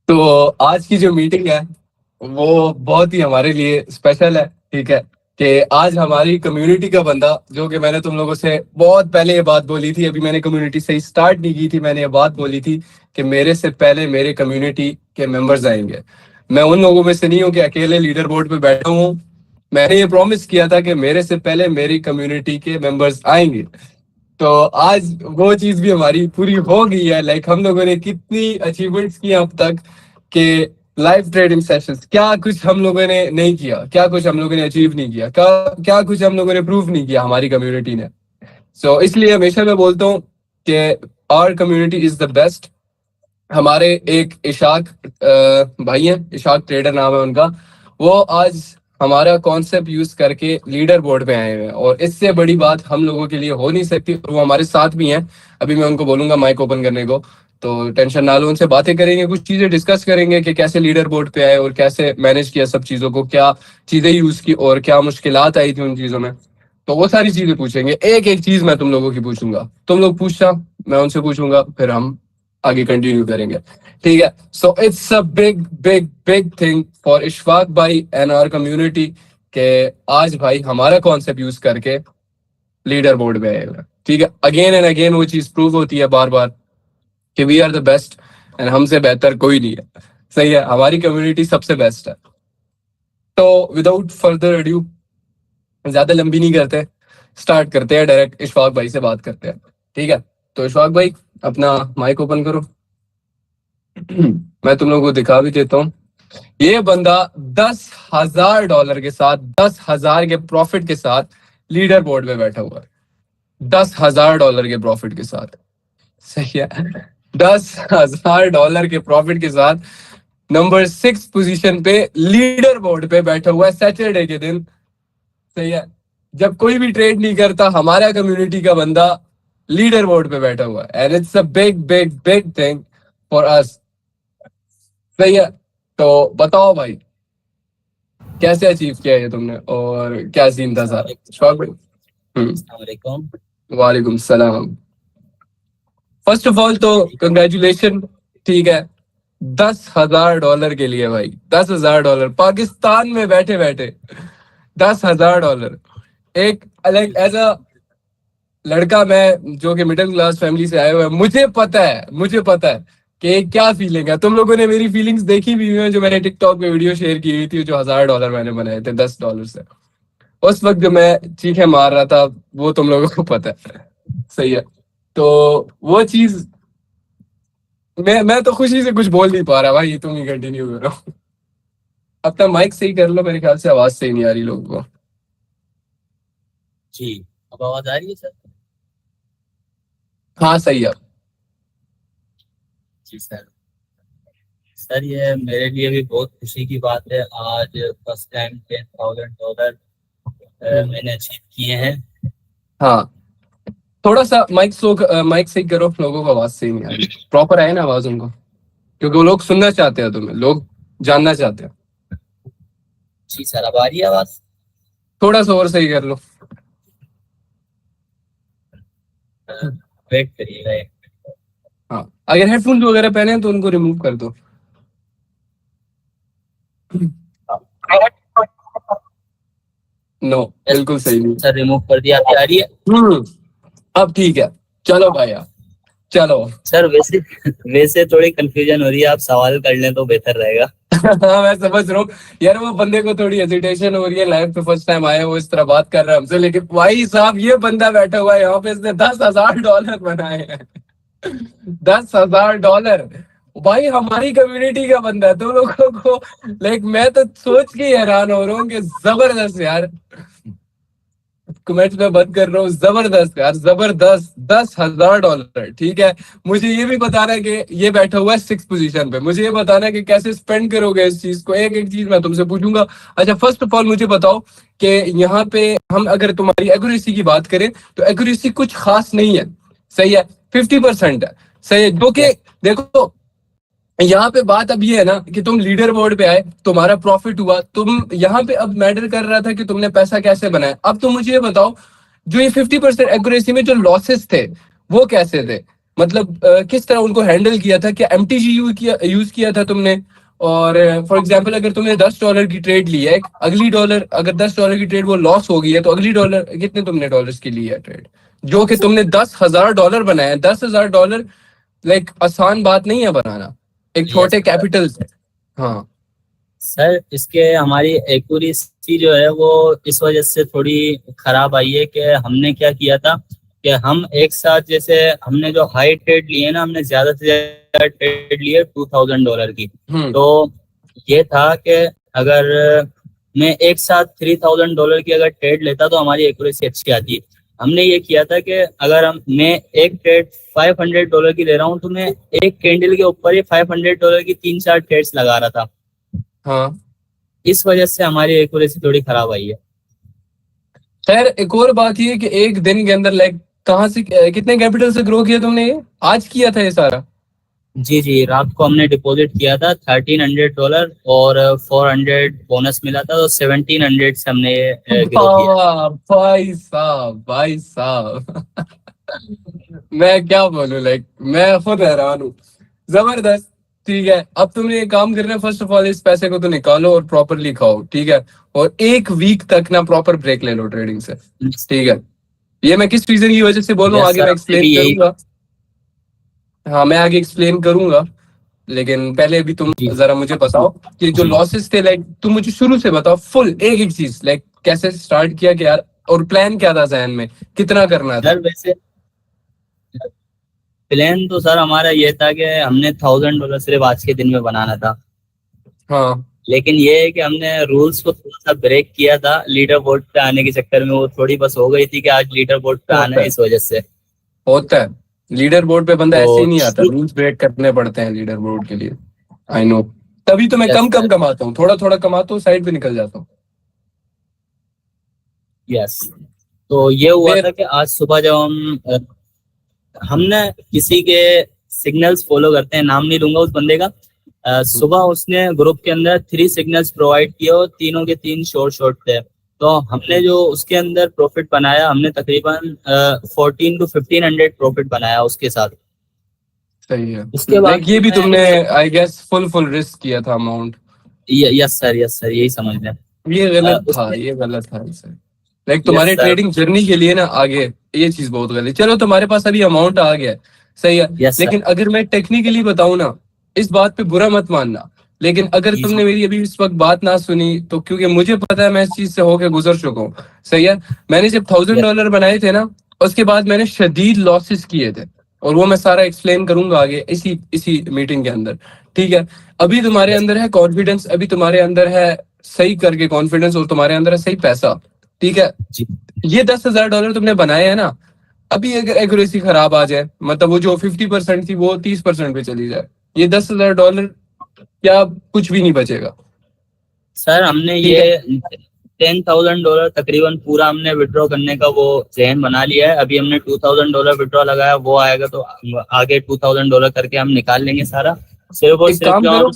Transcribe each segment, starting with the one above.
तो आज की जो मीटिंग है वो बहुत ही हमारे लिए स्पेशल है। ठीक है कि आज हमारी कम्युनिटी का बंदा, जो कि मैंने तुम लोगों से बहुत पहले ये बात बोली थी, अभी मैंने कम्युनिटी से ही स्टार्ट नहीं की थी, मैंने ये बात बोली थी कि मेरे से पहले मेरे कम्युनिटी के मेंबर्स आएंगे। मैं उन लोगों में से नहीं हूँ कि अकेले लीडर बोर्ड पे बैठा हूँ। मैंने ये प्रॉमिस किया था कि मेरे से पहले मेरी कम्युनिटी के मेंबर्स आएंगे। तो आज वो चीज भी हमारी पूरी हो गई है। लाइक हम लोगों ने कितनी अचीवमेंट्स की अब तक कि लाइव ट्रेडिंग सेशंस, क्या कुछ हम लोगों ने नहीं किया, क्या कुछ हम लोगों ने अचीव नहीं किया, क्या क्या कुछ हम लोगों ने प्रूव नहीं किया हमारी कम्युनिटी ने। इसलिए हमेशा मैं बोलता हूँ कि our community is the best. हमारे एक इशाक भाई हैं, इशाक ट्रेडर नाम है उनका। वो आज हमारा कॉन्सेप्ट यूज करके लीडर बोर्ड पे आए हुए हैं और इससे बड़ी बात हम लोगों के लिए हो नहीं सकती। और वो हमारे साथ भी हैं। अभी मैं उनको बोलूंगा माइक ओपन करने को, तो टेंशन ना लो, उनसे बातें करेंगे, कुछ चीजें डिस्कस करेंगे कि कैसे लीडर बोर्ड पे आए और कैसे मैनेज किया सब चीजों को, क्या चीजें यूज की और क्या मुश्किलात आई थी उन चीजों में। तो वो सारी चीजें पूछेंगे। एक एक चीज मैं तुम लोगों की पूछूंगा, तुम लोग पूछना, मैं उनसे पूछूंगा, फिर हम आगे कंटिन्यू करेंगे। ठीक है। It's a big big big thing for Ishfaq भाई एंड आवर कम्युनिटी के आज भाई हमारा कॉन्सेप्ट यूज करके लीडर बोर्ड में आएगा। ठीक है। अगेन एंड अगेन वो चीज प्रूव होती है बार बार कि we are the best and हमसे बेहतर कोई नहीं है। सही है, हमारी कम्युनिटी सबसे बेस्ट है। तो विदाउट फर्दर अड्यू, ज्यादा लंबी नहीं करते, स्टार्ट करते हैं, डायरेक्ट इशफाक भाई से बात करते हैं। ठीक है। तो इशफाक भाई अपना माइक ओपन करो। मैं तुम लोगों को दिखा भी देता हूँ। ये बंदा $10,000 के साथ, 10,000 के प्रॉफिट के साथ लीडर बोर्ड में बैठा हुआ है। $10,000 के प्रॉफिट के साथ। सही है। $10,000 के प्रॉफिट के साथ नंबर 6 पोजीशन पे लीडर बोर्ड पे बैठा हुआ है सैटरडे के दिन। सही है। जब कोई भी ट्रेड नहीं करता, हमारा कम्युनिटी का बंदा लीडर बोर्ड पे बैठा हुआ है and it's a big big big thing for us. सही है। तो बताओ भाई, कैसे अचीव किया ये तुमने और क्या सीन था सारा? शौक भाई। वालेकुम सलाम। फर्स्ट ऑफ ऑल तो कंग्रेचुलेशन। ठीक है। $10,000 के लिए भाई, $10,000 पाकिस्तान में बैठे बैठे, $10,000। एक अलग एज अ लड़का, मैं जो कि मिडिल क्लास फैमिली से आया हुआ है, मुझे पता है कि क्या फीलिंग है। तुम लोगों ने मेरी फीलिंग्स देखी भी हुई है, जो मैंने टिकटॉक पे वीडियो शेयर की हुई थी, जो $1,000 मैंने बनाए थे $10 से। उस वक्त जो मैं चीखें मार रहा था, वो तुम लोगों को पता है। सही है। तो वो चीज, मैं तो खुशी से कुछ बोल नहीं पा रहा भाई, तुम ही कंटिन्यू करो। अपना माइक सही कर लो, मेरे ख्याल से आवाज सही नहीं आ रही लोगों को। जी, अब आवाज आ रही है सर? हाँ सही है। जी सर, ये मेरे लिए भी बहुत खुशी की बात है। आज फर्स्ट टाइम $10,000 मैंने अचीव किए हैं। हाँ, थोड़ा सा माइक सही करो, लोगों को आवाज सही नहीं आ रही, प्रॉपर आए ना आवाज उनको, क्योंकि वो लोग सुनना चाहते हैं तुम्हें, लोग जानना चाहते हैं। जी सर, अब आ रही है आवाज? थोड़ा सा और सही कर लो। वेट करिएगा एक। हाँ, अगर हेडफोन वगैरह पहने हैं तो उनको रिमूव कर दो। नो, बिल्कुल सही नहीं। सर रिमूव कर दिया, आपकी आ रही है? अब ठीक है। चलो भैया, चलो। सर वैसे थोड़ी कंफ्यूजन हो रही है, आप सवाल कर लें तो बेहतर रहेगा। हाँ मैं समझ रहा हूँ यार, वो बंदे को थोड़ी हेजिटेशन हो रही है, लाइफ पे फर्स्ट टाइम आया, वो इस तरह बात कर रहा है हमसे। लेकिन भाई साहब, ये बंदा बैठा हुआ है यहाँ पे, इसने $10,000 बनाए हैं। $10,000 भाई, हमारी कम्युनिटी का बंदा है। तुम लोगों को लाइक, मैं तो सोच के ही हैरान हो रहा हूँ कि जबरदस्त यार। कमेंट्स में बंद कर रहा हूँ, जबरदस्त यार, जबरदस्त। $10,000। ठीक है। मुझे ये भी बताना है कि ये बैठा हुआ है 6 पोजीशन पे, मुझे ये बताना है कि कैसे स्पेंड करोगे इस चीज को। एक एक चीज मैं तुमसे पूछूंगा। अच्छा, फर्स्ट ऑफ ऑल मुझे बताओ कि यहाँ पे हम अगर तुम्हारी एक्यूरेसी की बात करें तो एक्यूरेसी कुछ खास नहीं है। सही है। 50% है। सही है, जो कि देखो, यहाँ पे बात अब ये है ना कि तुम लीडर बोर्ड पे आए, तुम्हारा प्रॉफिट हुआ, तुम यहाँ पे अब मैटर कर रहा था कि तुमने पैसा कैसे बनाया। अब तुम मुझे ये बताओ, जो ये 50% एक्यूरेसी में जो लॉसेस थे वो कैसे थे? मतलब किस तरह उनको हैंडल किया था, क्या एमटीजी यूज किया था तुमने? और फॉर एग्जांपल अगर तुमने $10 की ट्रेड ली है, अगली डॉलर अगर $10 की ट्रेड वो लॉस हो गई है, तो अगली डॉलर कितने तुमने डॉलर्स की ली है ट्रेड, जो कि तुमने $10,000 बनाया। $10,000 लाइक आसान बात नहीं है बनाना एक यस छोटे कैपिटल से। हाँ सर, इसके हमारी एक्यूरेसी जो है वो इस वजह से थोड़ी खराब आई है कि हमने क्या किया था कि हम एक साथ, जैसे हमने जो हाई ट्रेड लिए ना, हमने ज्यादा से ज्यादा ट्रेड लिए $2,000 की। तो ये था कि अगर मैं एक साथ $3,000 की अगर ट्रेड लेता तो हमारी एक्यूरेसी अच्छी आती। हमने ये किया था कि अगर मैं एक ट्रेड $500 की ले रहा हूँ, तो मैं एक कैंडल के ऊपर ही $500 की 3-4 ट्रेड्स लगा रहा था। हाँ। इस वजह से हमारी एक्यूरेसी थोड़ी खराब आई है। खैर एक और बात ये कि एक दिन के अंदर लाइक कहाँ से कितने कैपिटल से ग्रो किया तुमने, ये आज किया था ये सारा? जी जी, रात को हमने डिपॉजिट किया था $1,300 और 400 बोनस मिला था, तो 1,700 से हमने ग्रो किया। वाह भाई साहब, भाई साहब। मैं क्या बोलूं, लाइक मैं खुद हैरान हूँ। जबरदस्त। ठीक है, अब तुमने ये काम करना है, फर्स्ट ऑफ ऑल इस पैसे को तो निकालो और प्रॉपरली खाओ, ठीक है? और एक वीक तक ना प्रॉपर ब्रेक ले लो ट्रेडिंग से, ठीक है? ये मैं किस रीजन की वजह से बोल रहा हूँ यस आगे सर, मैं हमने एक्सप्लेन भी यही। करूंगा। हाँ मैं आगे एक्सप्लेन करूंगा, लेकिन पहले अभी तुम जी जरा मुझे बताओ कि जो जी लॉसेस थे, लाइक तुम मुझे शुरू से बताओ फुल एक एक चीज, लाइक कैसे स्टार्ट किया कि यार, और प्लान क्या था जहन में, कितना करना था? सर, वैसे प्लान तो सर हमारा ये था कि हमने $1,000 सिर्फ आज के दिन में बनाना था। हाँ लेकिन ये है कि हमने रूल्स को थोड़ा सा ब्रेक किया था, लीडर बोर्ड पे आने के चक्कर में वो थोड़ी बस हो गई थी कि आज लीडर बोर्ड पे आना होता है, है, इस वजह से। होता है। लीडर बोर्ड पे बंदा ऐसे ही तो नहीं आता, रूल्स ब्रेक करने पड़ते हैं लीडर बोर्ड के लिए। आई नो, तभी तो मैं यस कम कम सर, कमाता हूँ, थोड़ा थोड़ा कमाता हूँ, साइड पे निकल जाता हूँ। यस। तो ये हुआ फिर था कि आज सुबह जब हमने किसी के सिग्नल्स फॉलो करते हैं, नाम नहीं लूंगा उस बंदे का। सुबह उसने ग्रुप के अंदर 3 सिग्नल्स प्रोवाइड किए और तीनों के तीन शॉर्ट शॉर्ट थे। तो हमने जो उसके अंदर प्रॉफिट बनाया, हमने तकरीबन 1400 to 1,500 प्रॉफिट बनाया उसके साथ। सही है, उसके बाद लाइक ये भी हमने तुमने आई गेस फुल रिस्क किया था amount. Yes sir, yes sir, यही समझ लें। ये गलत था, उसने ये गलत था इसे, लाइक यस तुम्हारे सर, ट्रेडिंग जर्नी के लिए ना आगे, ये चीज बहुत गलत। चलो तुम्हारे पास अभी अमाउंट आ गया है, सही है, यस सर। लेकिन अगर मैं टेक्निकली बताऊं ना, इस बात पे बुरा मत मानना, लेकिन अगर जी जी, तुमने मेरी अभी इस वक्त बात ना सुनी तो क्योंकि मुझे पता है मैं इस चीज से होकर गुजर चुका हूँ, सही है। मैंने जब थाउजेंड यस डॉलर बनाए थे ना, उसके बाद मैंने शदीद लॉसेस किए थे, और वो मैं सारा एक्सप्लेन करूंगा आगे इसी इसी मीटिंग के अंदर, ठीक है? अभी तुम्हारे यस अंदर है कॉन्फिडेंस, अभी तुम्हारे अंदर है सही करके कॉन्फिडेंस, और तुम्हारे अंदर है सही पैसा, ठीक है? जी। ये $10,000 तुमने बनाए हैं ना, अभी अगर एक्यूरेसी खराब आ जाए, मतलब वो जो 50% थी वो 30% पे चली जाए, ये $10,000 क्या कुछ भी नहीं बचेगा, सर, हमने ठीक है? ये $10,000 तकरीबन पूरा हमने विड्रॉ करने का वो जहन बना लिया है। अभी हमने $2,000 विड्रॉ लगाया, वो आएगा तो आगे $2,000 करके हम निकाल लेंगे सारा। सिर्फ और एक सिर्फ काम जो करो, हम।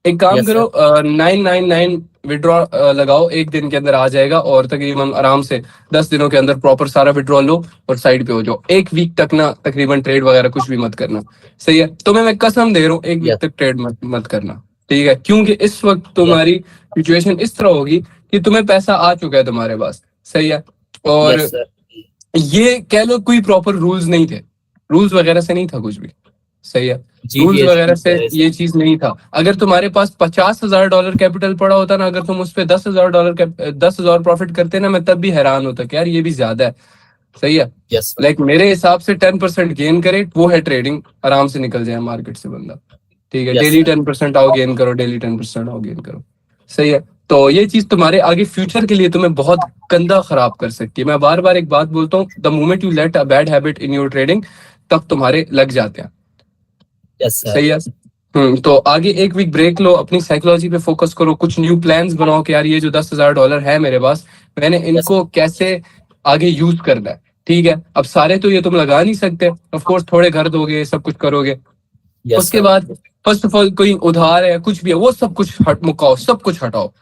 एक काम यस करो, सर, 999 विड्रॉ लगाओ, एक दिन के अंदर आ जाएगा, और तकरीबन आराम से 10 दिनों के अंदर प्रॉपर सारा विड्रॉ लो और साइड पे हो जाओ। एक वीक तक ना तकरीबन ट्रेड वगैरह कुछ भी मत करना, सही है? तो मैं कसम दे रहा हूँ एक वीक यस तक ट्रेड मत करना, ठीक है? क्योंकि इस वक्त यस तुम्हारी सिचुएशन इस तरह होगी कि तुम्हें पैसा आ चुका है तुम्हारे पास, सही है? और यस सर। ये कह लो कोई प्रॉपर रूल्स नहीं थे, रूल्स वगैरह से नहीं था कुछ भी, सही है? जी रूल्स जी, वगैरह अच्छी से तरह से। ये चीज नहीं था। अगर तुम्हारे पास $50,000 कैपिटल पड़ा होता ना, अगर तुम उस पे $10,000 10,000 प्रॉफिट करते ना, मैं तब भी हैरान होता कि यार ये भी ज्यादा है, सही है? यस सर, लाइक मेरे हिसाब से 10% गेन करे वो है ट्रेडिंग, आराम से निकल जाए मार्केट से बंदा, ठीक है? Yes daily sir. 10% आओ गेन करो, डेली 10% आओ गेन करो, सही है? तो ये चीज तुम्हारे आगे फ्यूचर के लिए तुम्हें बहुत गंदा खराब कर सकती है। मैं बार बार एक बात बोलता हूँ, the moment you let a bad habit in your trading, तब तुम्हारे लग जाते हैं, यस सर। सही है? तो आगे एक वीक ब्रेक लो, अपनी साइकोलॉजी पे फोकस करो, कुछ न्यू प्लान्स बनाओ कि यार ये जो $10,000 है मेरे पास, मैंने यस इनको कैसे आगे यूज करना है, ठीक है? अब सारे तो ये तुम लगा नहीं सकते, ऑफ कोर्स थोड़े घर दोगे, सब कुछ करोगे। यस उसके सर। बाद फर्स्ट ऑफ ऑल कोई उधार है कुछ भी है वो सब कुछ हट मुकाओ, सब कुछ हटाओ।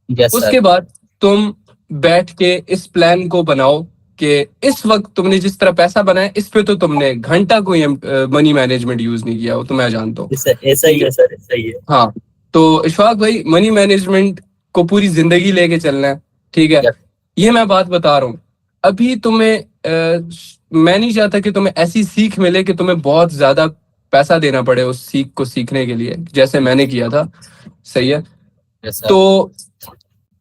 Yes sir. उसके बाद तुम बैठ के इस प्लान को बनाओ, कि इस वक्त तुमने जिस तरह पैसा बनाया इस पे तो तुमने घंटा कोई मनी मैनेजमेंट यूज नहीं किया, वो तो मैं जानता हूँ। ऐसा ही है सर, ऐसा ही है। हाँ, तो इशफाक भाई मनी मैनेजमेंट को पूरी जिंदगी लेके चलना है, ठीक है। ये मैं बात बता रहा हूँ। अभी तुम्हें मैं नहीं चाहता कि तुम्हें ऐसी सीख मिले कि तुम्हें बहुत ज्यादा पैसा देना पड़े उस सीख को सीखने के लिए, जैसे मैंने किया था। सही है। तो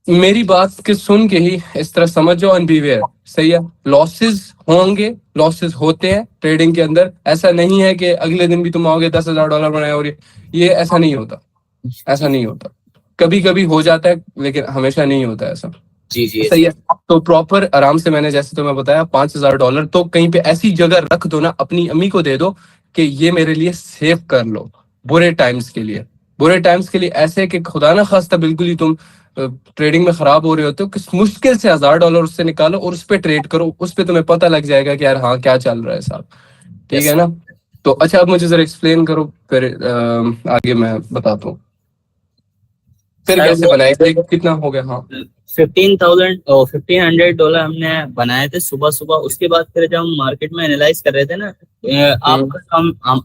मेरी बात के सुन के ही इस तरह समझ जाओ एंड बी वेयर। सही है। लॉसेस होंगे, लॉसेस होते हैं ट्रेडिंग के अंदर। ऐसा नहीं है कि अगले दिन भी तुम आओगे $10,000 बनाए, और ये ऐसा नहीं होता, ऐसा नहीं होता। कभी कभी हो जाता है लेकिन हमेशा नहीं होता ऐसा। जी जी, सही है। तो प्रॉपर आराम से, मैंने जैसे तुम्हें बताया, $5,000 तो कहीं पे ऐसी जगह रख दो ना, अपनी अम्मी को दे दो कि ये मेरे लिए सेव कर लो बुरे टाइम्स के लिए। बुरे टाइम्स के लिए ऐसे कि खुदा ना खास्ता बिल्कुल ही तुम ट्रेडिंग में खराब हो रहे होते हो, किस मुश्किल से $1,000 उससे निकालो और उस पर ट्रेड करो। उस पर तुम्हें पता लग जाएगा कि यार हाँ क्या चल रहा है साहब। ठीक है ना। तो अच्छा, अब मुझे जरा एक्सप्लेन करो, फिर आगे मैं बताता हूँ फिर कैसे बनाए, कितना हो गया। हाँ, $1,500 हमने बनाए थे सुबह सुबह। उसके बाद फिर जब हम मार्केट में एनालाइज कर रहे थे ना,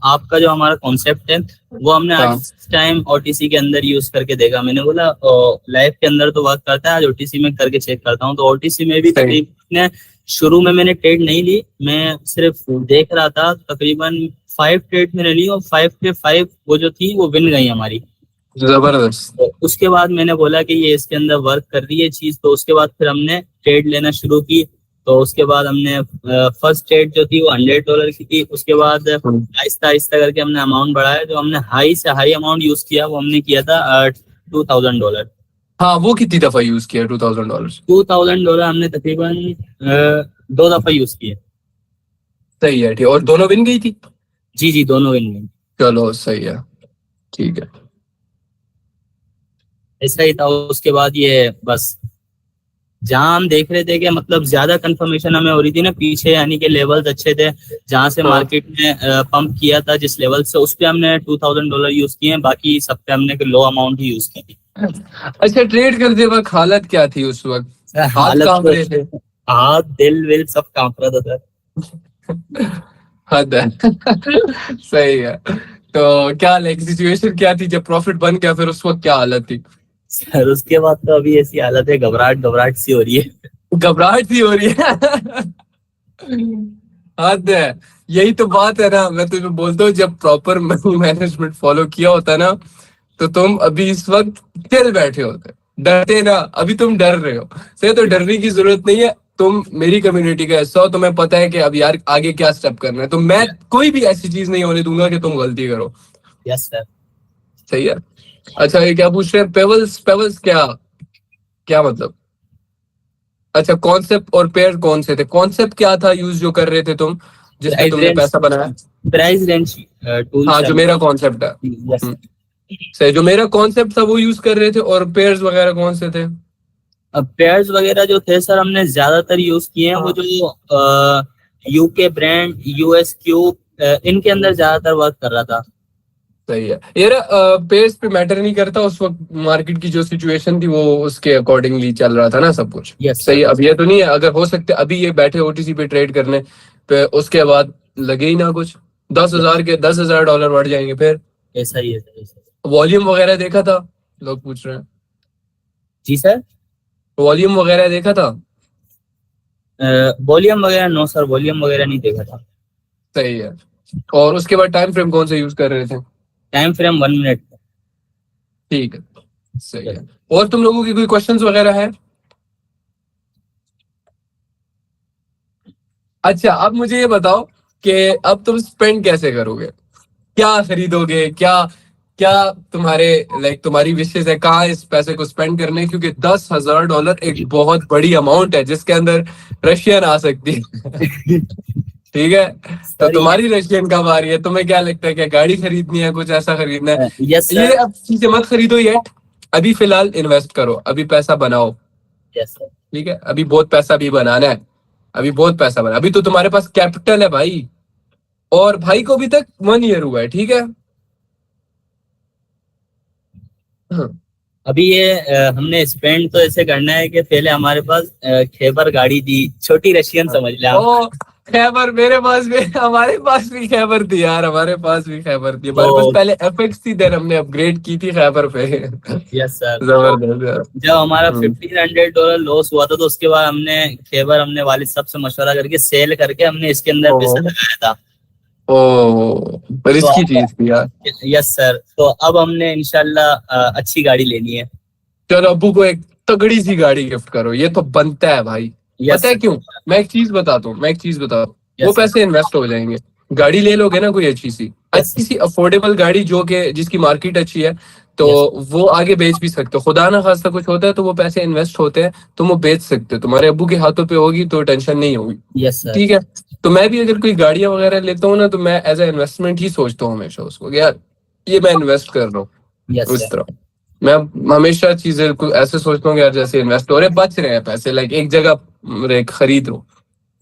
आपका जो हमारा कॉन्सेप्ट है वो हमने आज टाइम ओटीसी के अंदर यूज करके देखा। मैंने बोला लाइफ के अंदर तो वर्क करता है, आज ओटीसी में करके चेक करता हूँ। तो ओटीसी में भी तकरीबन शुरू में मैंने ट्रेड नहीं ली, मैं सिर्फ देख रहा था। तकरीबन 5 ट्रेड मैंने ली और 5 के 5 वो जो थी वो विन गई हमारी। जबरदस्त। तो उसके बाद मैंने बोला कि ये इसके अंदर वर्क कर रही है चीज। तो उसके बाद फिर हमने ट्रेड लेना शुरू की। तो उसके बाद हमने फर्स्ट ट्रेड जो थी वो $100 की थी। उसके बाद आहिस्ता आहिस्ता करके हमने अमाउंट बढ़ाया। जो हमने हाई से हाई अमाउंट यूज किया वो हमने किया था $2,000। हाँ, वो कितनी दफा यूज किया $2,000? $2,000 हमने तकरीबन 2 दफा यूज किए। सही है, ठीक। और दोनों विन गई थी? जी जी, दोनों विन गई। चलो सही है, ठीक है। ऐसा ही था। उसके बाद ये बस जहां हम देख रहे थे कि मतलब ज्यादा कंफर्मेशन हमें हो रही थी ना पीछे, यानी कि लेवल्स अच्छे थे जहां से मार्केट ने पंप किया था जिस लेवल से, उस पे हमने $2,000 यूज किए हैं। बाकी सब पे हमने लो अमाउंट ही यूज की थी। अच्छा, ट्रेड करते वक्त हालत क्या थी उस वक्त? हाथ कांप रहे थे? हाथ दिल विल सब कांप रहा था सर। हद है। सही है। तो क्या लाइक सिचुएशन क्या थी जब प्रॉफिट बन गया, फिर उस वक्त क्या हालत थी? सर उसके बाद तो अभी ऐसी हालत है, घबराहट घबराहट सी हो रही है। घबराहट सी हो रही है। हद है। यही तो बात है ना, मैं तुम्हें बोलता हूँ, जब प्रॉपर मनी मैनेजमेंट फॉलो किया होता ना तो तुम अभी इस वक्त चिल बैठे होते, डरते ना। अभी तुम डर रहे हो, सही। तो डरने की जरूरत नहीं है। तुम मेरी कम्युनिटी का हिस्सा हो, तुम्हें पता है कि अब यार आगे क्या स्टेप करना है। तो मैं कोई भी ऐसी चीज नहीं होने दूंगा कि तुम गलती करो। Yes sir. सही है। अच्छा, ये क्या पूछ रहे हैं? पेवल्स? पेवल्स क्या क्या मतलब? अच्छा, कॉन्सेप्ट और पेयर कौन से थे? कॉन्सेप्ट क्या था यूज जो कर रहे थे तुम, जिसमें तुमने पैसा बनाया? Price range tool. हाँ, जो मेरा कॉन्सेप्ट है। सही, जो मेरा कॉन्सेप्ट था वो यूज कर रहे थे। और पेयर्स वगैरह कौन से थे? अब पेयर्स वगैरह जो थे सर हमने ज्यादातर यूज किए हैं वो जो यूके ब्रांड, यूएस क्यूब, इनके अंदर ज्यादातर वर्क कर रहा था। सही है यार। पेयर्स पे मैटर नहीं करता, उस वक्त मार्केट की जो सिचुएशन थी वो उसके अकॉर्डिंगली चल रहा था ना सब कुछ। सही है। अब ये तो नहीं है, अगर हो सकते अभी ये बैठे ओटीसी पे ट्रेड करने पे, उसके बाद लगे ही ना कुछ, 10,000 के $10,000 बढ़ जाएंगे फिर। ऐसा ही है। वॉल्यूम वगैरह देखा था? लोग पूछ रहे हैं। जी सर। वॉल्यूम वगैरह देखा था? वॉल्यूम वगैरह नो सर, वॉल्यूम वगैरह नहीं देखा था। सही है। और उसके बाद टाइम फ्रेम कौन सा यूज कर रहे थे? Time frame 1 minute. ठीक है, सही है। और तुम लोगों की कोई क्वेश्चंस वगैरह है? अच्छा, अब मुझे ये बताओ कि अब तुम स्पेंड कैसे करोगे, क्या खरीदोगे, क्या क्या तुम्हारे लाइक तुम्हारी विशेष है कहाँ इस पैसे को स्पेंड करने? क्योंकि $10,000 एक बहुत बड़ी अमाउंट है जिसके अंदर रशियन आ सकती है। ठीक है। तो तुम्हारी रशियन कब आ रही है? तुम्हें क्या लगता है, क्या गाड़ी खरीदनी है, कुछ ऐसा खरीदना है? ये अब चीजें मत खरीदो येट, अभी फिलहाल इन्वेस्ट करो, अभी पैसा बनाओ। ठीक है, अभी बहुत पैसा भी बनाना है, अभी बहुत पैसा बना। अभी तो तुम्हारे पास कैपिटल है भाई, और भाई को अभी तक 1 ईयर हुआ है। ठीक है। अभी ये हमने स्पेंड तो ऐसे करना है कि पहले हमारे पास खैबर गाड़ी थी, छोटी रशियन समझ ले आप। ओ खैबर, मेरे पास भी, हमारे पास भी खैबर थी यार, हमारे पास भी खैबर थी। हमारे पास तो पहले एफएक्स थी, देन हमने अपग्रेड की थी खैबर पे। यस सर, तो जबरदस्त यार। जब हमारा हम्म। $1500 लॉस हुआ था तो उसके बाद हमने खैबर अपने वालिद साहब से मशवरा करके सेल करके हमने इसके अंदर पैसा ओ लगाया था। ओ तो रिस्की अब, चीज थी यार। यस सर, तो अब हमने इंशाल्लाह अच्छी गाड़ी लेनी है। चलो अब्बू को एक तगड़ी सी गाड़ी गिफ्ट करो, ये तो बनता है भाई। यस पता है सर। क्यों? मैं एक चीज बताता हूँ, मैं एक चीज बताता हूँ। वो यस सर। पैसे इन्वेस्ट हो जाएंगे। गाड़ी ले लोगे ना कोई यस अच्छी सी अफोर्डेबल गाड़ी, जो कि जिसकी मार्केट अच्छी है, तो यस वो आगे बेच भी सकते हो। खुदा ना खास्ता कुछ होता है तो वो पैसे इन्वेस्ट होते हैं, तुम वो बेच सकते हो। तुम्हारे अब्बू के हाथों पे होगी तो टेंशन नहीं होगी। Yes sir. ठीक है। तो मैं भी अगर कोई गाड़ियां वगैरह लेता हूँ ना, तो मैं एज ए इन्वेस्टमेंट ही सोचता हूँ हमेशा उसको कि यार ये मैं इन्वेस्ट कर रहा हूँ। यस उस सर। तरह मैं हमेशा चीजें को ऐसे सोचता हूँ कि यार जैसे इन्वेस्ट हो रहे, बच रहे हैं पैसे, लाइक एक जगह खरीद लो,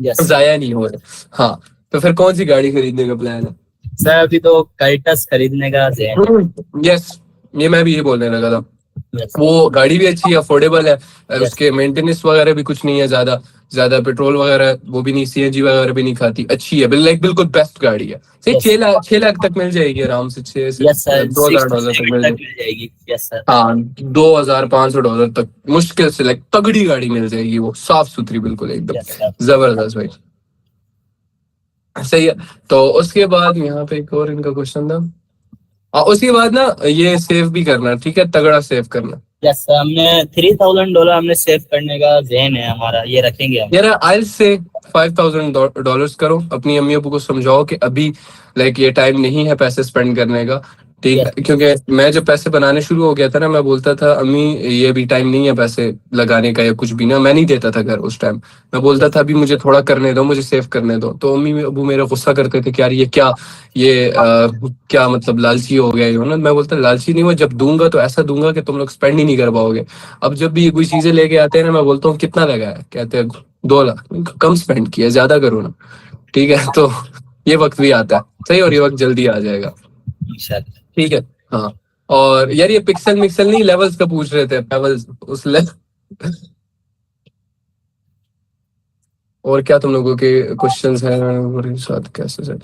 यस सर। जाया नहीं हो रहे। हाँ। तो फिर कौन सी गाड़ी खरीदने का प्लान है? सर अभी तो काइटस खरीदने का ज़हन यस, ये मैं भी ये बोलने लगा था। है। यस वो गाड़ी भी अच्छी है, अफोर्डेबल है, और यस उसके मेंटेनेंस वगैरह भी कुछ नहीं है ज्यादा। ज्यादा पेट्रोल वगैरह वो भी नहीं, सीएनजी वगैरह भी नहीं खाती, अच्छी है, लाइक बिल्कुल बेस्ट गाड़ी है। सही यस 6 लाख तक मिल जाएगी आराम से, 6 से यस सर, 2,000 डॉलर तक 6 to 7 मिल तक जाएगी। मिल जाएगी। Yes sir. हाँ, $2,500 तक मुश्किल से, लाइक तगड़ी गाड़ी मिल जाएगी, वो साफ सुथरी बिल्कुल एकदम यस सर। जबरदस्त भाई। सही है। तो उसके बाद यहाँ पे एक और इनका क्वेश्चन था। उसके बाद ना ये सेव भी करना, ठीक है, तगड़ा सेव करना। यस सर, हमने $3000 हमने सेव करने का ज़हन है हमारा, ये रखेंगे हम। यार आई से $5,000 करो, अपनी अम्मी अबू को समझाओ कि अभी लाइक ये टाइम नहीं है पैसे स्पेंड करने का। ठीक यस है, क्योंकि मैं जब पैसे बनाने शुरू हो गया था ना, मैं बोलता था अम्मी ये भी टाइम नहीं है पैसे लगाने का या कुछ भी ना, मैं नहीं देता था घर उस टाइम। मैं बोलता यस था अभी मुझे थोड़ा करने दो, मुझे सेव करने दो। तो अम्मी अबू मेरा गुस्सा करते थे कि यार ये क्या, ये क्या मतलब लालची हो गया ये ना। मैं बोलता लालची नहीं हुआ, जब दूंगा तो ऐसा दूंगा कि तुम लोग स्पेंड ही नहीं कर पाओगे। अब जब भी ये कोई चीजें लेके आते हैं ना, मैं बोलता हूँ कितना लगाया, कहते हैं 2 लाख। कम स्पेंड किया, ज्यादा करो ना। ठीक है। तो ये वक्त भी आता है सही, और ये वक्त जल्दी आ जाएगा। इंशाल्लाह। ठीक है। हाँ। और यार ये पिक्सल मिक्सल नहीं, लेवल्स का पूछ रहे थे, लेवल्स उस और क्या तुम लोगों के क्वेश्चंस हैं और साथ कैसे से?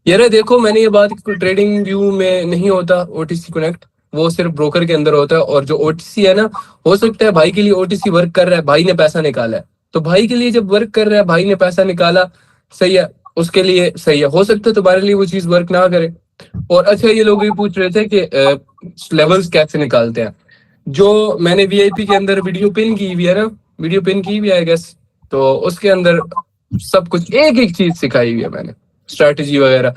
यार देखो, मैंने ये बात की, ट्रेडिंग व्यू में नहीं होता ओटीसी कनेक्ट, वो सिर्फ ब्रोकर के अंदर होता है। और जो ओटीसी है ना, हो सकता है भाई के लिए ओटीसी वर्क कर रहा है, भाई ने पैसा निकाला है, तो भाई के लिए जब वर्क कर रहा है, भाई ने पैसा निकाला, सही है, उसके लिए सही है। हो सकता है तुम्हारे लिए वो चीज वर्क ना करे। और अच्छा, ये लोग भी पूछ रहे थे कि लेवल्स कैसे निकालते हैं। जो मैंने वीआईपी के अंदर वीडियो पिन की हुई है ना, वीडियो पिन की हुई है आई गेस, तो उसके अंदर सब कुछ एक एक चीज सिखाई हुई है मैंने, स्ट्रैटेजी वगैरह।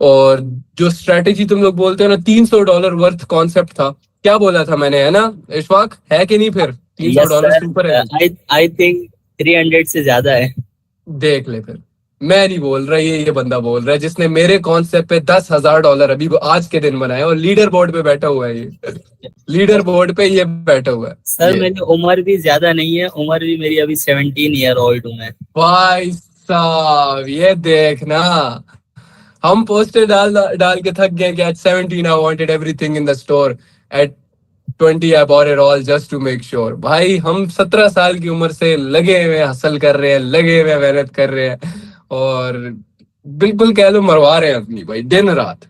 और जो स्ट्रैटेजी तुम लोग बोलते हो ना, $300 वर्थ कॉन्सेप्ट था, क्या बोला था मैंने, है ना इशफाक? है कि नहीं? फिर तीन सौ यस डॉलर सर, से ऊपर है। आई आई थिंक 300 से ज्यादा है। देख ले फिर। मैं नहीं बोल रहा, ये बंदा बोल रहा है जिसने मेरे कॉन्सेप्ट पे $10,000 अभी वो आज के दिन बनाए, और लीडर बोर्ड पे बैठा हुआ है ये। लीडर बोर्ड पे ये बैठा हुआ है सर ये। मेरी उम्र भी ज्यादा नहीं है, उम्र भी मेरी अभी 17 ईयर ओल्ड हूँ मैं। भाई साहब ये देखना, हम पोस्टर डाल डाल के थक गए कि at 17 I wanted everything in the store, at 20 I bought it all just to make sure. भाई हम 17 साल की उम्र से लगे हुए हसल कर रहे हैं, लगे हुए मेहनत कर रहे हैं, और बिल्कुल कह लो मरवा रहे हैं अपनी भाई दिन रात।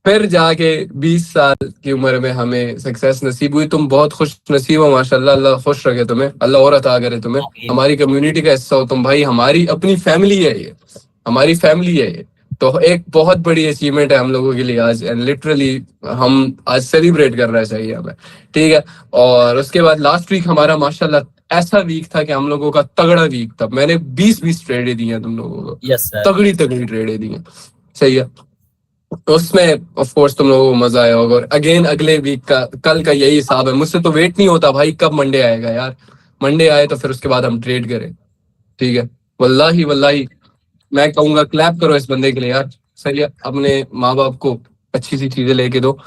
फिर जाके 20 साल की उम्र में हमें सक्सेस नसीब हुई। तुम बहुत खुश नसीब हो माशाल्लाह, अल्लाह खुश रखे तुम्हें, अल्लाह और अता करे तुम्हें। हमारी कम्युनिटी का हिस्सा हो तुम भाई, हमारी अपनी फैमिली है ये, हमारी फैमिली है ये। तो एक बहुत बड़ी अचीवमेंट है हम लोगों के लिए आज, एंड लिटरली हम आज सेलिब्रेट करना चाहिए हमें। ठीक है। और उसके बाद लास्ट वीक हमारा माशाल्लाह ऐसा वीक था कि हम लोगों का तगड़ा वीक था। मैंने 20-20 ट्रेडें दी हैं तुम लोगों को, यस सर। तगड़ी तगड़ी ट्रेडें दी हैं। सही है। तो उसमें ऑफ कोर्स तुम लोगों को मजा आया होगा। और अगेन अगले वीक का, कल का यही हिसाब है। मुझसे तो वेट नहीं होता भाई कब मंडे आएगा यार। मंडे आए तो फिर उसके बाद हम ट्रेड करें। ठीक है। वल्लाही वल्लाही मैं कहूंगा क्लैप करो इस बंदे के लिए यार। सही है, अपने माँ बाप को अच्छी सी चीजें लेके दो।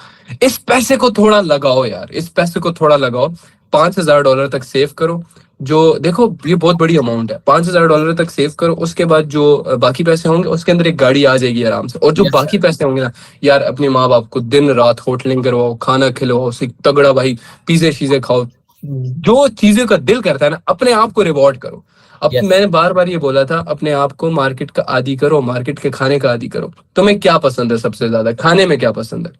इस पैसे को थोड़ा लगाओ यार, इस पैसे को थोड़ा लगाओ, $5,000 तक सेव करो। जो देखो ये बहुत बड़ी अमाउंट है, $5,000 तक सेव करो, उसके बाद जो बाकी पैसे होंगे उसके अंदर एक गाड़ी आ जाएगी आराम से। और जो यस बाकी पैसे होंगे ना यार, अपने माँ बाप को दिन रात होटलिंग करवाओ, खाना खिलवाओ, उसे तगड़ा भाई पीजे शीजे खाओ, जो चीजें का दिल करता है ना अपने आप को रिवॉर्ड करो। अब यस मैंने बार बार ये बोला था, अपने आप को मार्केट का आदी करो, मार्केट के खाने का आदी करो। तुम्हें क्या पसंद है सबसे ज्यादा खाने में, क्या पसंद है?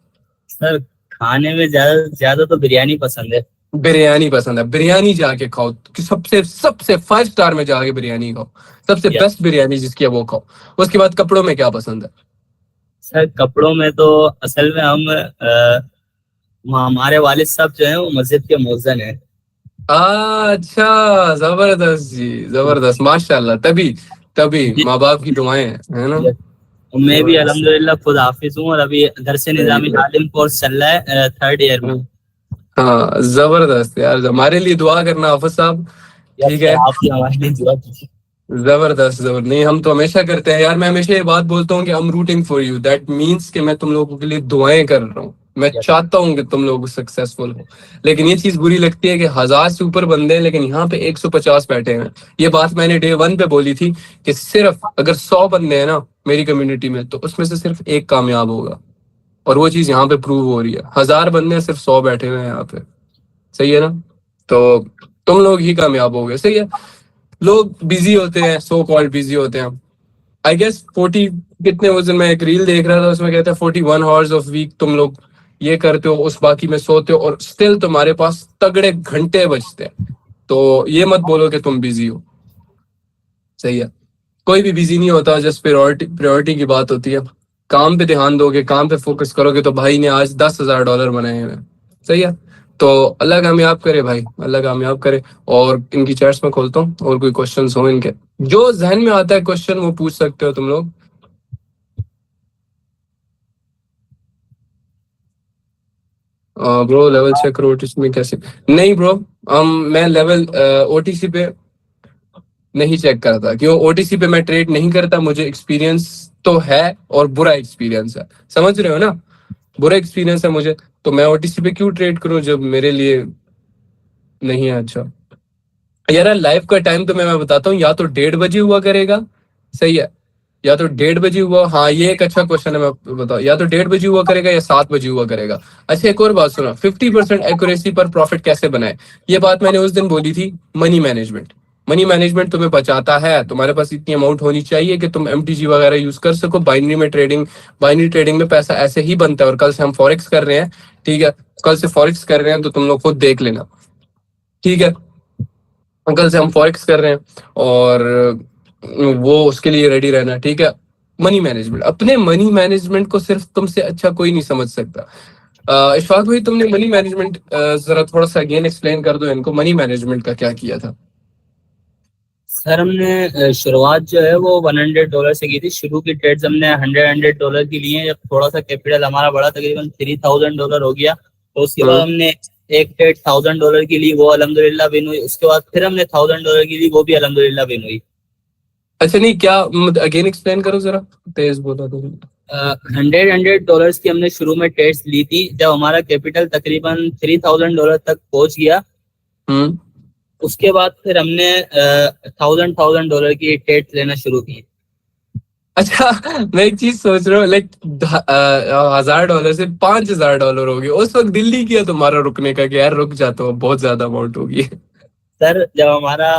सर, खाने में ज्यादा ज्यादा तो बिरयानी पसंद है। बिरयानी पसंद है, बिरयानी जाके खाओ कि सबसे सबसे 5 स्टार में जाके बिरयानी खाओ, सबसे यस बेस्ट बिरयानी जिसकी है वो खाओ। उसके बाद कपड़ों में क्या पसंद है? सर, कपड़ों में तो असल में हम हमारे वालिद साहब जो है वो मस्जिद के मुअज्जिन है। अच्छा, जबरदस्त जी, जबरदस्त, माशाल्लाह। तभी तभी जी। माँ बाप की दुआएं हैं, है ना? यस। मैं भी जबरदस्त। अल्हम्दुलिल्लाह खुद हाफिज हूँ, और अभी दरस वेरी निजामी गुड। तालीम कोर्स चल रहा है 3rd ईयर में। हाँ जबरदस्त यार, हमारे लिए दुआ करना हाफिज साहब। यस ठीक सर, है। आप भी हमारे लिए दुआ कीजिए। जबरदस्त जबर नहीं, हम तो हमेशा करते हैं यार। मैं हमेशा ये बात बोलता हूँ कि I am rooting for you, that means कि मैं तुम लोगों के लिए दुआएं कर रहा हूँ, मैं यस चाहता हूँ कि तुम लोग सक्सेसफुल हो। लेकिन ये चीज बुरी लगती है कि 1,000 से ऊपर बंदे हैं लेकिन यहाँ पे 150 बैठे हैं। ये बात मैंने डे 1 पे बोली थी कि सिर्फ अगर 100 बंदे हैं ना मेरी कम्युनिटी में, तो उसमें से सिर्फ एक कामयाब होगा। और वो चीज यहाँ पे प्रूव हो रही है। 1,000 बंदे हैं, सिर्फ 100 बैठे हुए हैं यहाँ पे। सही है ना? तो तुम लोग ही कामयाब हो गए। सही है। लोग बिजी होते हैं, सो कॉल्ड बिजी होते हैं। आई गेस 40 कितने, उस दिन मैं एक रील देख रहा था उसमें कहता है 41 आवर्स ऑफ वीक तुम लोग ये करते हो, उस बाकी में सोते हो, और स्टिल तुम्हारे पास तगड़े घंटे बचते हैं। तो ये मत बोलो कि तुम बिजी हो। सही है। कोई भी बिजी नहीं होता, जस्ट प्रायोरिटी प्रायोरिटी की बात होती है। काम पे ध्यान दोगे, काम पे फोकस करोगे, तो भाई ने आज $10,000 बनाए हैं। सही है। तो अल्लाह कामयाब करे भाई, अल्लाह कामयाब करे। और इनकी चैट्स में खोलता हूँ, और कोई क्वेश्चंस हो इनके जो जहन में आता है क्वेश्चन, वो पूछ सकते हो तुम लोग। ब्रो लेवल चेक करो ओटीसी में कैसे? नहीं ब्रो, मैं लेवल ओटीसी पे नहीं चेक करता, क्यों? ओटीसी पे मैं ट्रेड नहीं करता, मुझे एक्सपीरियंस तो है और बुरा एक्सपीरियंस है, समझ रहे हो ना? बुरा एक्सपीरियंस है मुझे, तो मैं ओटीसी पे क्यों ट्रेड करूं जब मेरे लिए नहीं है अच्छा। यार लाइव का टाइम तो मैं बताता हूँ, या तो 1:30 बजे हुआ करेगा। सही है। या तो 1:30 बजे हुआ, हाँ ये एक अच्छा क्वेश्चन है, मैं बताऊँ, या तो 1:30 बजे हुआ करेगा या 7 बजे हुआ करेगा। अच्छा एक और बात सुना, 50% एक्यूरेसी पर प्रॉफिट कैसे बनाए? ये बात मैंने उस दिन बोली थी। Money management. मनी मैनेजमेट तुम्हें बचाता है, तुम्हारे पास इतनी अमाउंट होनी चाहिए कि तुम एमटीजी वगैरह यूज कर सको। बाइनरी में ट्रेडिंग, बाइनरी ट्रेडिंग में पैसा ऐसे ही बनता है। और कल से हम फॉरेक्स कर रहे हैं। ठीक है। कल से फॉरेक्स कर रहे हैं तो तुम लोग खुद देख लेना। ठीक है। कल से हम फॉरेक्स कर रहे हैं, और वो उसके लिए रेडी रहना। ठीक है। मनी मैनेजमेंट, अपने मनी मैनेजमेंट को सिर्फ तुमसे अच्छा कोई नहीं समझ सकता। इशफाक भाई, तुमने मनी मैनेजमेंट जरा थोड़ा सा अगेन एक्सप्लेन कर दो इनको, मनी मैनेजमेंट का क्या किया था? सर, हमने शुरुआत जो है वो $100 से की थी। शुरू की ट्रेड्स हमने $100 की ली हैं। जब थोड़ा सा कैपिटल हमारा बढ़ा, तकरीबन $3,000 हो गया, तो उसके बाद हम्म। हमने एक ट्रेड $1,000 की ली, वो अल्हम्दुलिल्लाह विन हुई। उसके बाद फिर हमने $1,000 की ली, वो भी अल्हम्दुलिल्लाह विन हुई। अच्छा नहीं, क्या अगेन एक्सप्लेन करो जरा, तेज बोला तो। $100 की हमने शुरू में ट्रेड्स ली थी, जब हमारा कैपिटल तकरीबन $3,000 तक पहुंच गया। हम्म। उसके बाद फिर हमने $1,000 की ट्रेड्स लेना शुरू की। अच्छा, मैं एक चीज सोच रहा हूँ, लाइक $1,000 से $5,000 हो गए। उस वक्त दिल नहीं किया तुम्हारा रुकने का कि यार रुक जाता हूँ, बहुत ज्यादा अमाउंट होगी? सर, जब हमारा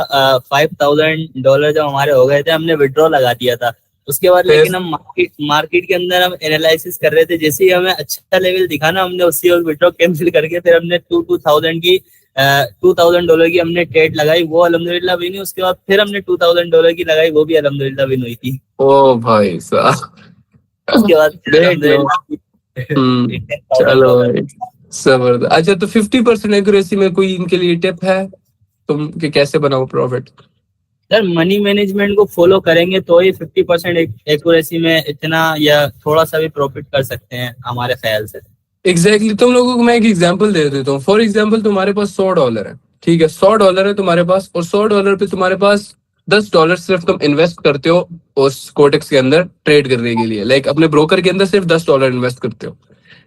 $5,000 जब हमारे हो गए थे, हमने विड्रॉ लगा दिया था। उसके बाद फिर लेकिन हम मार्केट के अंदर हम एनालिसिस कर रहे थे, जैसे ही हमें अच्छा लेवल दिखा ना, हमने उसी वक्त विड्रॉ कैंसिल करके फिर हमने $2,000 की हमने ट्रेड लगाई, वो अल्हम्दुलिल्लाह विन हुई। उसके बाद फिर हमने $2,000 की लगाई, वो भी अल्हम्दुलिल्लाह विन हुई थी। ओ भाई साहब, उसके बाद फिर देख लो। अल्हम्दुलिल्लाह चलो $10,000। भाई, जबरदस्त। अच्छा तो 50% एक्यूरेसी में कोई इनके लिए टिप है तुम कि कैसे बनाओ प्रॉफिट? सर, मनी मैनेजमेंट को फॉलो करेंगे तो ही 50% एक्यूरेसी में इतना या थोड़ा सा भी प्रॉफिट कर सकते हैं हमारे ख्याल से। एग्जैक्टली। तुम लोगों को मैं एक एग्जांपल दे देता हूँ। फॉर एग्जांपल तुम्हारे पास $100 है। ठीक है, $100 है तुम्हारे पास, और $100 पे तुम्हारे पास $10 सिर्फ तुम इन्वेस्ट करते हो उस कोटेक्स के अंदर ट्रेड करने के लिए। लाइक अपने ब्रोकर के अंदर सिर्फ $10 इन्वेस्ट करते हो।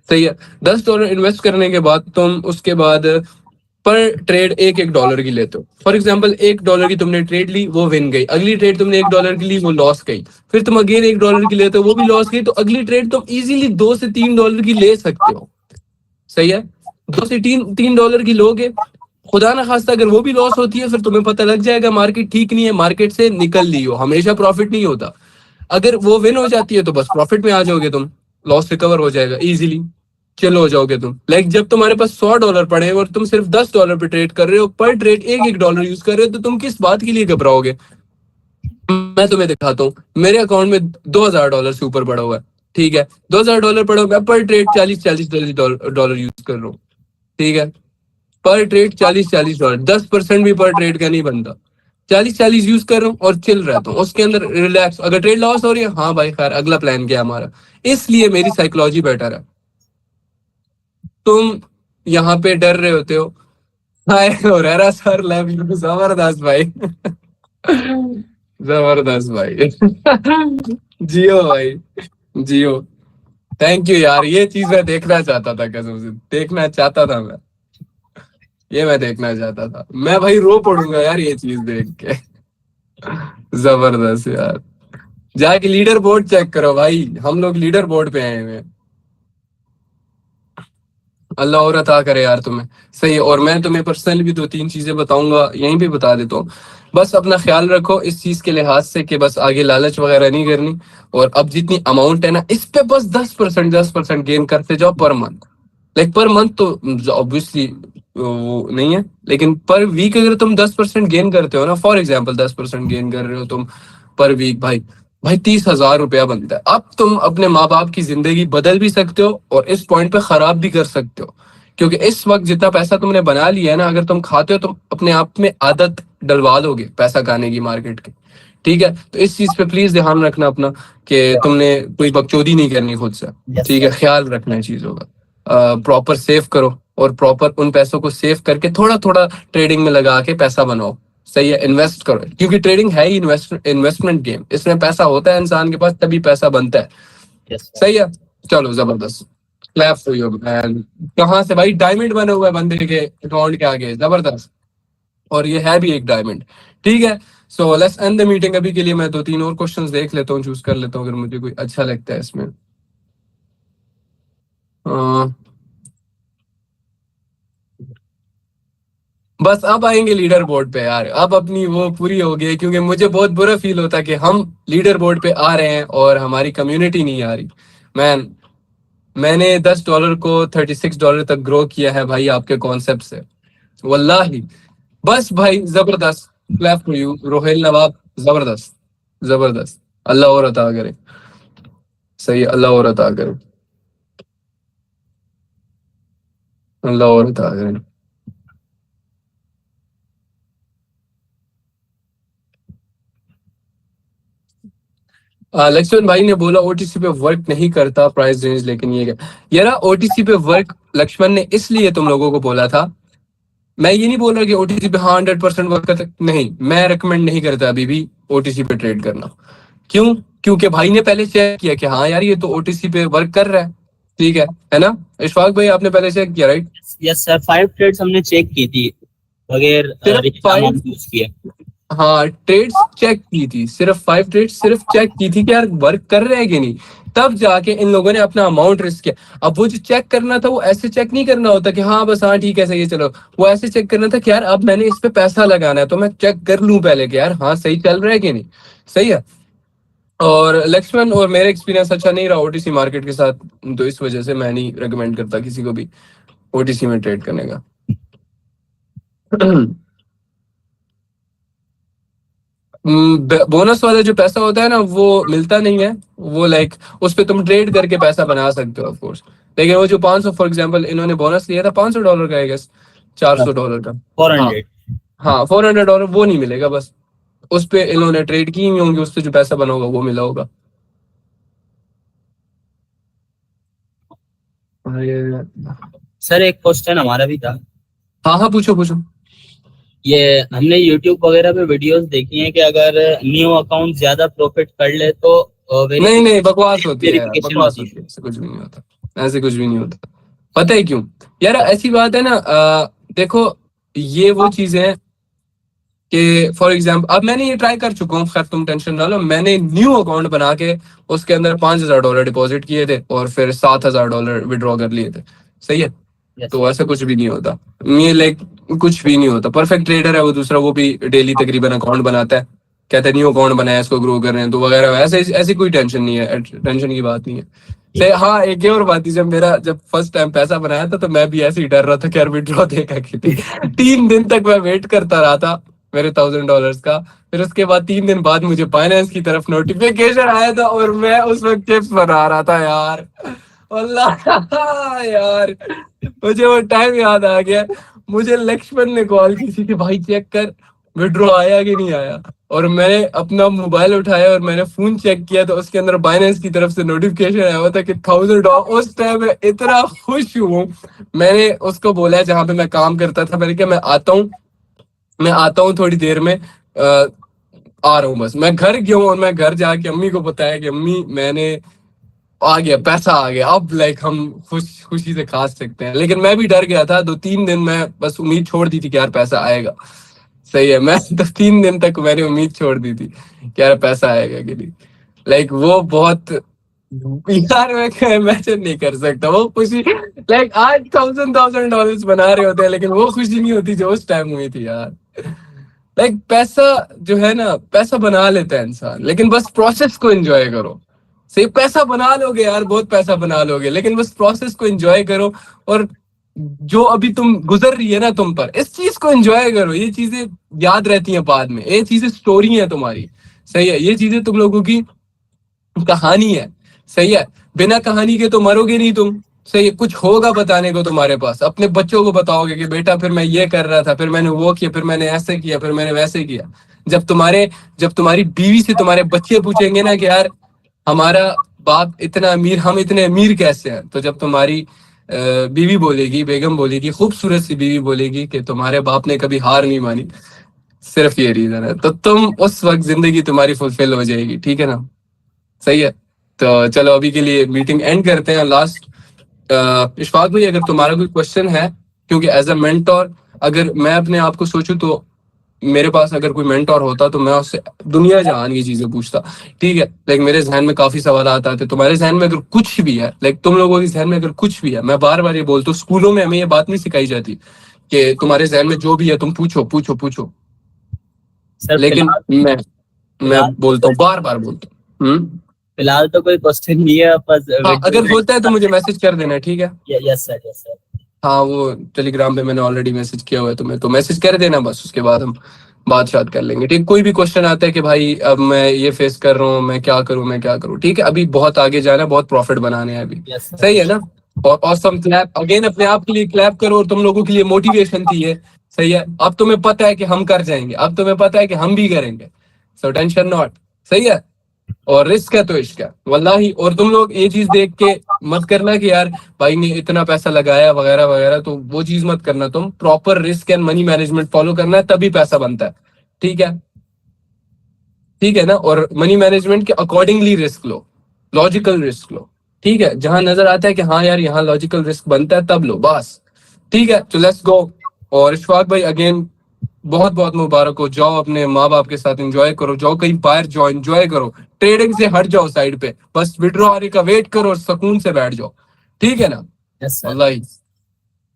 सही है। $10 इन्वेस्ट करने के बाद तुम उसके बाद पर ट्रेड $1 की लेते हो। फॉर एग्जांपल $1 की तुमने ट्रेड ली, वो विन गई। अगली ट्रेड तुमने $1 की ली, वो लॉस गई। फिर तुम अगेन $1 की लेते हो, वो भी लॉस गई। तो अगली ट्रेड तुम इजीली $2 से $3 की ले सकते हो। सही है, $2 से $3 की लोगे, खुदा ना खास्ता अगर वो भी लॉस होती है, फिर तुम्हें पता लग जाएगा मार्केट ठीक नहीं है, मार्केट से निकल लियो। हमेशा प्रॉफिट नहीं होता। अगर वो विन हो जाती है तो बस प्रॉफिट में आ जाओगे तुम, लॉस रिकवर हो जाएगा इजीली, चिल हो जाओगे तुम। लाइक जब तुम्हारे पास $100 पड़े और तुम सिर्फ $10 पे ट्रेड कर रहे हो, पर ट्रेड $1 यूज कर रहे हो, तो तुम किस बात के लिए घबराओगे? मैं तुम्हें दिखाता हूँ, मेरे अकाउंट में $2000 से ऊपर पड़ा हुआ है। ठीक है, $2000 पड़ा हुआ है, पर ट्रेड $40 यूज कर रहा हूँ। ठीक है, पर ट्रेड $40 10% भी पर ट्रेड का नहीं बनता। 40 यूज कर रहा हूँ और चिल रहता हूँ उसके अंदर, रिलैक्स। अगर ट्रेड लॉस हो रही है, हाँ भाई खैर, अगला प्लान क्या है हमारा। इसलिए मेरी साइकोलॉजी बेटर है। तुम यहाँ पे डर रहे होते हो। हाय हुरैरा सर, लव यू, जबरदस्त भाई। जबरदस्त भाई। जियो भाई, जियो। थैंक यू यार, ये चीज मैं देखना चाहता था, कसम से देखना चाहता था मैं। ये मैं देखना चाहता था मैं भाई, रो पड़ूंगा यार ये चीज देख के। जबरदस्त यार। जाके लीडर बोर्ड चेक करो भाई, हम लोग लीडर बोर्ड पे आए हुए हैं। अल्लाह और अता करे यार तुम्हें। सही है, और मैं तुम्हें पर्सनली भी 2-3 चीजें बताऊंगा, यहीं पे बता देता हूँ। बस अपना ख्याल रखो इस चीज के लिहाज से कि बस आगे लालच वगैरह नहीं करनी। और अब जितनी अमाउंट है ना, इस पे बस 10% गेन करते जाओ per month. Like per month तो ऑब्वियसली वो नहीं है, लेकिन पर वीक अगर तुम 10% गेन करते हो ना, फॉर एग्जाम्पल 10% गेन कर रहे हो तुम पर वीक, भाई भाई 30,000 रुपया बनता है। अब तुम अपने माँ बाप की जिंदगी बदल भी सकते हो और इस पॉइंट पे खराब भी कर सकते हो। क्योंकि इस वक्त जितना पैसा तुमने बना लिया है ना, अगर तुम खाते हो तो अपने आप में आदत डलवा लोगे पैसा खाने की मार्केट की। ठीक है, तो इस चीज पे प्लीज ध्यान रखना अपना, कि तुमने कोई बकचोदी नहीं करनी खुद से। यस ठीक है, सर। ख्याल रखना है चीजों का। प्रॉपर सेव करो और प्रॉपर उन पैसों को सेव करके थोड़ा थोड़ा ट्रेडिंग में लगा के पैसा बनाओ। सही है, इन्वेस्ट करो, क्योंकि ट्रेडिंग है ही इन्वेस्टमेंट गेम। इसमें पैसा होता है इंसान के पास तभी पैसा बनता है। Yes sir. सही है, चलो जबरदस्त। Clap for you man. कहाँ से भाई डायमंड बने हुआ है बंदे के अकाउंट के आगे, जबरदस्त। और ये है भी एक डायमंड। ठीक है, so let's end the meeting. अभी के लिए मैं 2-3 और क्वेश्चंस देख लेता हूँ, चूज कर लेता हूँ अगर मुझे कोई अच्छा लगता है इसमें। अह, बस अब आएंगे लीडर बोर्ड पे यार, अब अपनी वो पूरी हो गई, क्योंकि मुझे बहुत बुरा फील होता है कि हम लीडर बोर्ड पे आ रहे हैं और हमारी कम्युनिटी नहीं आ रही। मैन, मैंने $10 को $36 तक ग्रो किया है भाई आपके कॉन्सेप्ट से, वल्लाही। बस भाई जबरदस्त, क्लैप फॉर यू रोहेल नवाब, जबरदस्त जबरदस्त। अल्लाह और अता करे। सही है, अल्लाह और अता करे, अल्लाह और अता करे। लक्ष्मण भाई ने बोला ओटीसी पे वर्क नहीं करता प्राइस रेंज, लेकिन ये क्या यार, ओटीसी पे वर्क लक्ष्मण ने इसलिए तुम लोगों को बोला था। मैं ये नहीं बोल रहा कि ओटीसी पे हाँ 100% वर्क करता, नहीं, मैं रिकमेंड नहीं करता अभी भी ओटीसी पे ट्रेड करना। क्यों? क्योंकि भाई ने पहले चेक किया कि हाँ यार ये तो ओटीसी पे वर्क कर रहा है। ठीक है ना इशफाक भाई, आपने पहले चेक किया राइट? यस सर, 5 ट्रेड्स हमने चेक की थी बगैर सिर्फ रिस्क 5, अमाउंट यूज किए। हाँ ट्रेड्स चेक की थी, सिर्फ 5 ट्रेड्स सिर्फ चेक की थी कि यार वर्क कर रहे हैं कि नहीं। तब जाके इन लोगों ने अपना अमाउंट रिस्क किया। अब वो जो चेक करना था, वो ऐसे चेक नहीं करना होता कि हाँ बस हाँ ठीक है सही है चलो। वो ऐसे चेक करना था कि यार अब मैंने इस पे पैसा लगाना है, तो मैं चेक कर लूं पहले कि यार हाँ सही चल रहा है कि नहीं। सही है। और लक्ष्मण और मेरा एक्सपीरियंस अच्छा नहीं रहा ओटीसी मार्केट के साथ, तो इस वजह से मैं नहीं रिकमेंड करता किसी को भी ओटीसी में ट्रेड करने का। बोनस वाला जो पैसा होता है ना, वो मिलता नहीं है। वो लाइक उस पे तुम ट्रेड करके पैसा बना सकते हो ऑफ कोर्स। लेकिन वो जो 500 फॉर एग्जांपल इन्होंने बोनस लिया था $500 का, आई गेस $400 का। हाँ 400। हाँ, $400 वो नहीं मिलेगा। बस उस पे इन्होंने ट्रेड की हुई होंगी, उससे जो पैसा बना होगा वो मिला होगा। सर एक क्वेश्चन हमारा भी था। हाँ हाँ, पूछो पूछो। ये हमने YouTube वगैरह पे वीडियोस देखी हैं कि अगर न्यू अकाउंट ज्यादा प्रॉफिट कर ले तो नहीं नहीं, बकवास होती है यार, वेरिफिकेशन बकवास होती होती है, ऐसे कुछ भी नहीं होता। ऐसे कुछ भी नहीं होता। पता है क्यों? यार ऐसी बात है ना, देखो ये वो चीजें हैं कि फॉर एग्जाम्पल अब मैंने ये ट्राई कर चुका हूँ, खैर तुम टेंशन ना लो, मैंने न्यू अकाउंट बना के उसके अंदर $5,000 डिपॉजिट किए थे और फिर $7,000 विड्रॉ कर लिए थे। सही है। Yes. तो ऐसा कुछ भी नहीं होता, ये लाइक कुछ भी नहीं होता। परफेक्ट ट्रेडर है वो दूसरा, वो भी डेली तकरीबन अकाउंट बनाता है, कहता है न्यू अकाउंट बनाया इसको ग्रो कर रहे हैं तो वगैरह, ऐसे ऐसी कोई टेंशन नहीं है, टेंशन की बात नहीं है। से हाँ एक और बात थी, जब फर्स्ट टाइम पैसा बनाया था तो मैं भी ऐसे ही डर रहा था कि यार विड्रॉ देगा कि 3 दिन तक मैं वेट करता रहा था मेरे $1,000 का। फिर उसके बाद 3 दिन बाद मुझे फाइनेंस की तरफ नोटिफिकेशन आया था और मैं उस वक्त चिप्स बना रहा था यार। अल्लाह यार मुझे वो टाइम याद आ गया। मुझे लक्ष्मण ने कॉल की थी कि भाई चेक कर विड्रॉ आया कि नहीं आया, और मैंने अपना मोबाइल उठाया और मैंने फोन चेक किया तो उसके अंदर बाइनेंस की तरफ से नोटिफिकेशन आया हुआ था कि $1,000। उस टाइम मैं इतना खुश हूँ। मैंने उसको बोला जहाँ पे मैं काम करता था, मैंने कहा मैं आता हूँ थोड़ी देर में, आ रहा हूँ बस। मैं घर गया हूँ और मैं घर जाके अम्मी को बताया कि अम्मी मैंने आ गया, पैसा आ गया, अब लाइक हम खुशी से खा सकते हैं। लेकिन मैं भी डर गया था, 2-3 दिन मैं बस उम्मीद छोड़ दी थी कि यार पैसा आएगा। सही है, मैं तो 3 दिन तक मैंने उम्मीद छोड़ दी थी कि यार पैसा आएगा कि नहीं। लाइक वो बहुत यार मैं इमेजिन नहीं कर सकता वो खुशी। लाइक आज $1,000 बना रहे होते हैं लेकिन वो खुशी नहीं होती जो उस टाइम हुई थी यार। लाइक पैसा जो है ना, पैसा बना लेता है इंसान, लेकिन बस प्रोसेस को एंजॉय करो। सही, पैसा बना लोगे यार, बहुत पैसा बना लोगे, लेकिन बस प्रोसेस को एंजॉय करो। और जो अभी तुम गुजर रही है ना तुम पर, इस चीज को एंजॉय करो। ये चीजें याद रहती हैं बाद में, ये चीजें स्टोरी है तुम्हारी। सही है, ये चीजें तुम लोगों की कहानी है। सही है, बिना कहानी के तो मरोगे नहीं तुम। सही है, कुछ होगा बताने को तुम्हारे पास, अपने बच्चों को बताओगे कि बेटा फिर मैं ये कर रहा था, फिर मैंने वो किया, फिर मैंने ऐसे किया, फिर मैंने वैसे किया। जब तुम्हारी बीवी से तुम्हारे बच्चे पूछेंगे ना कि यार हमारा बाप इतना अमीर, हम इतने अमीर कैसे हैं, तो जब तुम्हारी बीवी बोलेगी, बेगम बोलेगी, खूबसूरत सी बीवी बोलेगी कि तुम्हारे बाप ने कभी हार नहीं मानी, सिर्फ ये रीजन है, तो तुम उस वक्त जिंदगी तुम्हारी फुलफिल हो जाएगी। ठीक है ना। सही है। तो चलो अभी के लिए मीटिंग एंड करते हैं। लास्ट इशफाक भाई, अगर तुम्हारा कोई क्वेश्चन है, क्योंकि एज अ मेंटोर अगर मैं अपने आप को सोचूं तो मेरे पास अगर कोई मेंटोर होता तो मैं उससे दुनिया जहान की चीजें पूछता। ठीक है, लाइक मेरे जहन में काफी सवाल आते थे, तुम्हारे जहन में अगर कुछ भी है, लाइक तुम लोगों के जहन में अगर कुछ भी है, मैं बार बार ये बोलता हूँ, स्कूलों में हमें ये बात नहीं सिखाई जाती कि तुम्हारे जहन में जो भी है तुम पूछो पूछो पूछो। सर लेकिन मैं बोलता हूँ, बार बार बोलता हूँ। फिलहाल तो कोई क्वेश्चन नहीं है बस। हाँ, अगर होता है तो मुझे मैसेज कर देना। ठीक है। Yes sir, yes sir. हाँ, वो टेलीग्राम पे मैंने ऑलरेडी मैसेज किया हुआ है तुम्हें, तो मैसेज कर देना बस, उसके बाद हम बात शात कर लेंगे। ठीक, कोई भी क्वेश्चन आता है कि भाई अब मैं ये फेस कर रहा हूँ, मैं क्या करूँ। ठीक है, अभी बहुत आगे जाना है, बहुत प्रॉफिट बनाने हैं अभी। सही है ना। और ऑसम क्लैप अगेन, अपने आप के लिए क्लैप करो, और तुम लोगों के लिए मोटिवेशन थी ये। सही है, अब तुम्हें पता है कि हम कर जाएंगे, अब तुम्हें पता है कि हम भी करेंगे, सो टेंशन नॉट। सही है। और रिस्क है तो इश्क है वल्लाही। और तुम लोग ये चीज देख के मत करना कि यार भाई ने इतना पैसा लगाया वगैरह वगैरह, तो वो चीज मत करना। तुम proper risk and money management follow करना है, तभी पैसा बनता है। ठीक है, ठीक है ना। और मनी मैनेजमेंट के अकॉर्डिंगली रिस्क लो, लॉजिकल रिस्क लो। ठीक है, जहां नजर आता है कि हाँ यार यहाँ लॉजिकल रिस्क बनता है, तब लो बस। ठीक है, तो लेट्स गो। और इशफाक भाई अगेन बहुत बहुत मुबारक हो, जाओ अपने माँ बाप के साथ एंजॉय करो, जाओ कहीं बाहर जाओ, एंजॉय करो, ट्रेडिंग से हट जाओ साइड पे, बस विड्रॉ आने का वेट करो और सुकून से बैठ जाओ। ठीक है ना। वल्लाही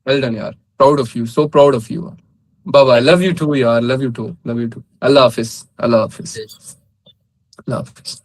वेल डन यार, proud of you, so proud of you. Bye bye, love you too यार, love you too, love you too. अल्लाह हाफिज, अल्लाह हाफिज, अल्लाह हाफिज।